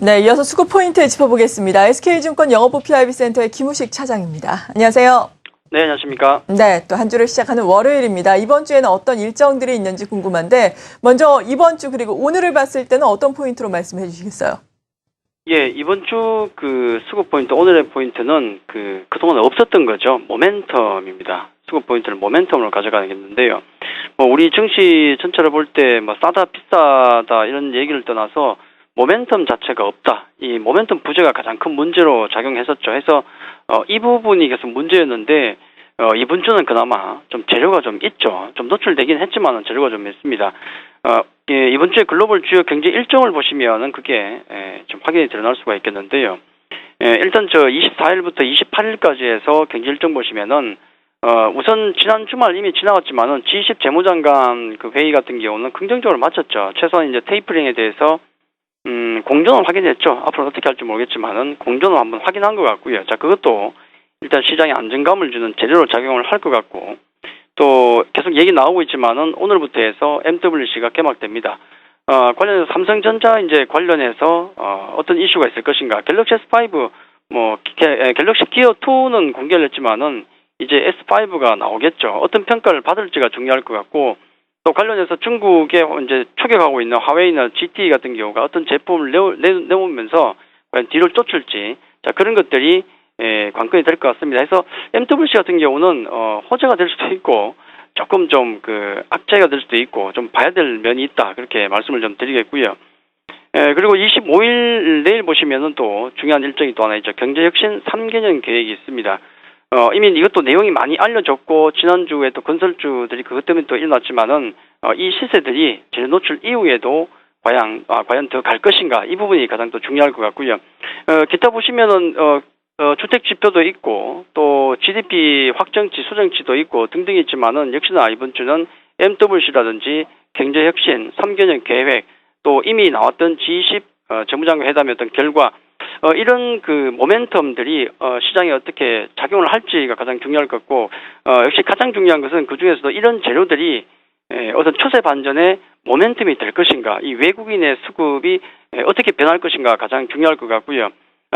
네, 이어서 수급 포인트 짚어보겠습니다. SK증권 영업부 PIB센터의 김우식 차장입니다. 안녕하세요. 네, 안녕하십니까. 네, 또 한 주를 시작하는 월요일입니다. 이번 주에는 어떤 일정들이 있는지 궁금한데 먼저 이번 주 그리고 오늘을 봤을 때는 어떤 포인트로 말씀해 주시겠어요? 예, 이번 주 그 수급 포인트, 오늘의 포인트는 그동안 없었던 거죠. 모멘텀입니다. 수급 포인트를 모멘텀으로 가져가겠는데요. 우리 증시 전체를 볼 때 싸다, 비싸다 이런 얘기를 떠나서 모멘텀 자체가 없다. 이 모멘텀 부재가 가장 큰 문제로 작용했었죠. 해서 이 부분이 계속 문제였는데 이번 주는 그나마 좀 재료가 좀 있죠. 좀 노출되긴 했지만은 재료가 좀 있습니다. 예, 이번 주에 글로벌 주요 경제 일정을 보시면은 그게 좀 확인이 드러날 수가 있겠는데요. 일단 24일부터 28일까지 해서 경제 일정 보시면은 우선 지난 주말 이미 지나갔지만은 G20 재무장관 그 회의 같은 경우는 긍정적으로 마쳤죠. 최소한 이제 테이퍼링에 대해서 공존은 확인했죠. 앞으로 어떻게 할지 모르겠지만은 공존은 한번 확인한 것 같고요. 자, 그것도 일단 시장에 안정감을 주는 재료로 작용을 할 것 같고, 또 계속 얘기 나오고 있지만은 오늘부터 해서 MWC가 개막됩니다. 관련해서 삼성전자 이제 관련해서 어떤 이슈가 있을 것인가. 갤럭시 S5 갤럭시 기어 2는 공개를 했지만은 이제 S5가 나오겠죠. 어떤 평가를 받을지가 중요할 것 같고, 또 관련해서 중국에 이제 추격하고 있는 화웨이나 GT 같은 경우가 어떤 제품을 내오면서 과연 뒤를 쫓을지, 자, 그런 것들이 관건이 될 것 같습니다. 그래서 MWC 같은 경우는 호재가 될 수도 있고 조금 좀 악재가 될 수도 있고 좀 봐야 될 면이 있다, 그렇게 말씀을 좀 드리겠고요. 그리고 25일 내일 보시면은 또 중요한 일정이 또 하나 있죠. 경제혁신 3개년 계획이 있습니다. 이미 이것도 내용이 많이 알려졌고 지난주에 또 건설주들이 그것 때문에 또 일어났지만은 이 시세들이 재료 노출 이후에도 과연 더 갈 것인가, 이 부분이 가장 또 중요할 것 같고요. 기타 보시면은 주택 지표도 있고 또 GDP 확정치, 수정치도 있고 등등이 있지만은 역시나 이번 주는 MWC라든지 경제혁신 3개년 계획, 또 이미 나왔던 G20 재무장관 회담의 어떤 결과, 이런 모멘텀들이 시장에 어떻게 작용을 할지가 가장 중요할 것 같고, 역시 가장 중요한 것은 그 중에서도 이런 재료들이 어떤 추세 반전의 모멘텀이 될 것인가, 이 외국인의 수급이 어떻게 변할 것인가 가장 중요할 것 같고요.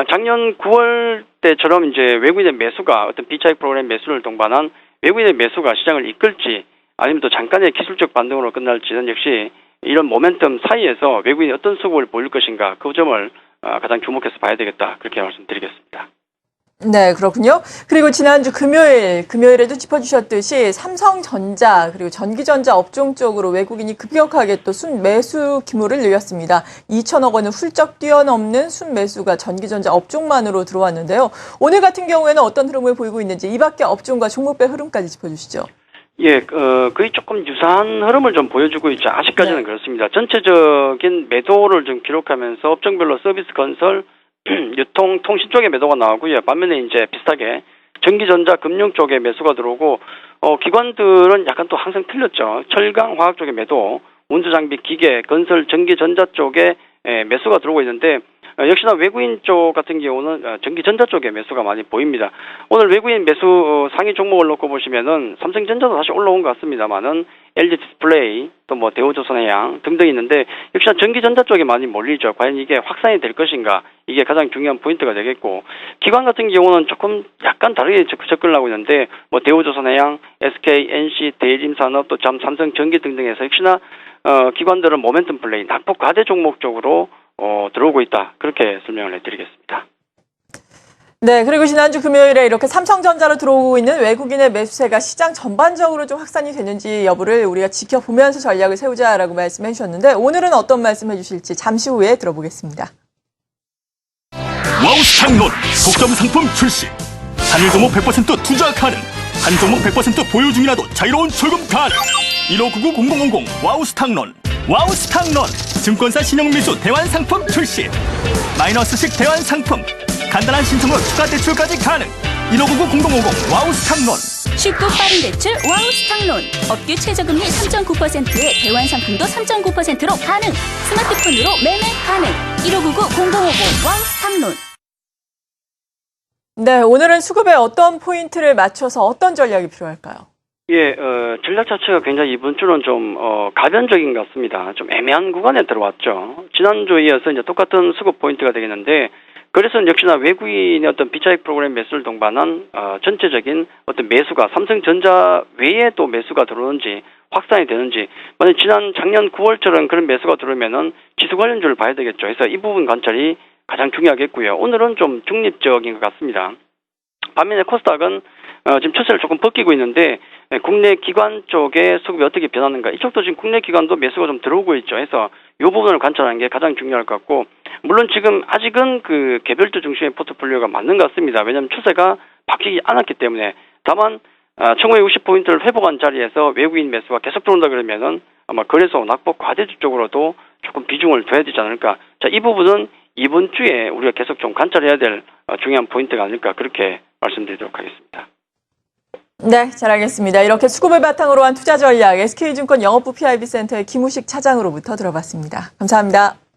작년 9월 때처럼 이제 외국인의 매수가 어떤 비차익 프로그램 매수를 동반한 외국인의 매수가 시장을 이끌지, 아니면 또 잠깐의 기술적 반등으로 끝날지는 역시 이런 모멘텀 사이에서 외국인이 어떤 수급을 보일 것인가, 그 점을 가장 주목해서 봐야 되겠다, 그렇게 말씀드리겠습니다. 네, 그렇군요. 그리고 지난주 금요일에도 짚어주셨듯이 삼성전자 그리고 전기전자 업종 쪽으로 외국인이 급격하게 또 순매수 규모를 늘렸습니다. 2천억 원을 훌쩍 뛰어넘는 순매수가 전기전자 업종만으로 들어왔는데요. 오늘 같은 경우에는 어떤 흐름을 보이고 있는지 이 밖에 업종과 종목별 흐름까지 짚어주시죠. 예, 거의 조금 유사한 흐름을 좀 보여주고 있죠. 아직까지는 네. 그렇습니다. 전체적인 매도를 좀 기록하면서 업종별로 서비스, 건설, 유통, 통신 쪽에 매도가 나오고요. 반면에 이제 비슷하게 전기전자, 금융 쪽에 매수가 들어오고, 기관들은 약간 또 항상 틀렸죠. 철강, 화학 쪽에 매도, 운수장비, 기계, 건설, 전기전자 쪽에 매수가 들어오고 있는데, 역시나 외국인 쪽 같은 경우는 전기전자 쪽에 매수가 많이 보입니다. 오늘 외국인 매수 상위 종목을 놓고 보시면은 삼성전자도 다시 올라온 것 같습니다만은 LG 디스플레이, 또 대우조선해양 등등 있는데 역시나 전기전자 쪽에 많이 몰리죠. 과연 이게 확산이 될 것인가, 이게 가장 중요한 포인트가 되겠고, 기관 같은 경우는 조금 약간 다르게 접근을 하고 있는데 대우조선해양, SK, NC, 대림산업, 또 삼성전기 등등에서 역시나 기관들은 모멘텀 플레이, 낙폭 과대 종목 쪽으로 들어오고 있다, 그렇게 설명을 해드리겠습니다. 네, 그리고 지난주 금요일에 이렇게 삼성전자로 들어오고 있는 외국인의 매수세가 시장 전반적으로 좀 확산이 되는지 여부를 우리가 지켜보면서 전략을 세우자라고 말씀해 주셨는데 오늘은 어떤 말씀해 주실지 잠시 후에 들어보겠습니다. 와우스탁론 독점 상품 출시. 단일 종목 100% 투자 가능. 한 종목 100% 보유 중이라도 자유로운 출금 가능. 1599-0050 와우스탁론. 와우스탁론 증권사 신용미수 대환 상품 출시. 마이너스식 대환 상품. 간단한 신청으로 추가 대출까지 가능. 1599-0050 와우스탁론. 쉽고 빠른 대출 와우스탁론. 업계 최저금리 3.9%에 대환 상품도 3.9%로 가능. 스마트폰으로 매매 가능. 1599-0050 와우스탁론. 네, 오늘은 수급에 어떤 포인트를 맞춰서 어떤 전략이 필요할까요? 예, 전략 자체가 굉장히 이번 주는 좀, 가변적인 것 같습니다. 좀 애매한 구간에 들어왔죠. 지난주에 이어서 이제 똑같은 수급 포인트가 되겠는데, 그래서 역시나 외국인의 어떤 비차익 프로그램 매수를 동반한, 전체적인 어떤 매수가, 삼성전자 외에 또 매수가 들어오는지, 확산이 되는지, 만약 작년 9월처럼 그런 매수가 들어오면은 지수 관련주를 봐야 되겠죠. 그래서 이 부분 관찰이 가장 중요하겠고요. 오늘은 좀 중립적인 것 같습니다. 반면에 코스닥은 지금 추세를 조금 벗기고 있는데 국내 기관 쪽의 수급이 어떻게 변하는가, 이쪽도 지금 국내 기관도 매수가 좀 들어오고 있죠. 그래서 이 부분을 관찰하는 게 가장 중요할 것 같고, 물론 지금 아직은 그 개별주 중심의 포트폴리오가 맞는 것 같습니다. 왜냐하면 추세가 바뀌지 않았기 때문에. 다만 1960포인트를 회복한 자리에서 외국인 매수가 계속 들어온다 그러면은 아마 거래소 낙폭 과대주 쪽으로도 조금 비중을 둬야 되지 않을까. 자, 이 부분은 이번 주에 우리가 계속 좀 관찰해야 될 중요한 포인트가 아닐까, 그렇게 말씀드리도록 하겠습니다. 네, 잘 알겠습니다. 이렇게 수급을 바탕으로 한 투자 전략 SK증권 영업부 PIB센터의 김우식 차장으로부터 들어봤습니다. 감사합니다.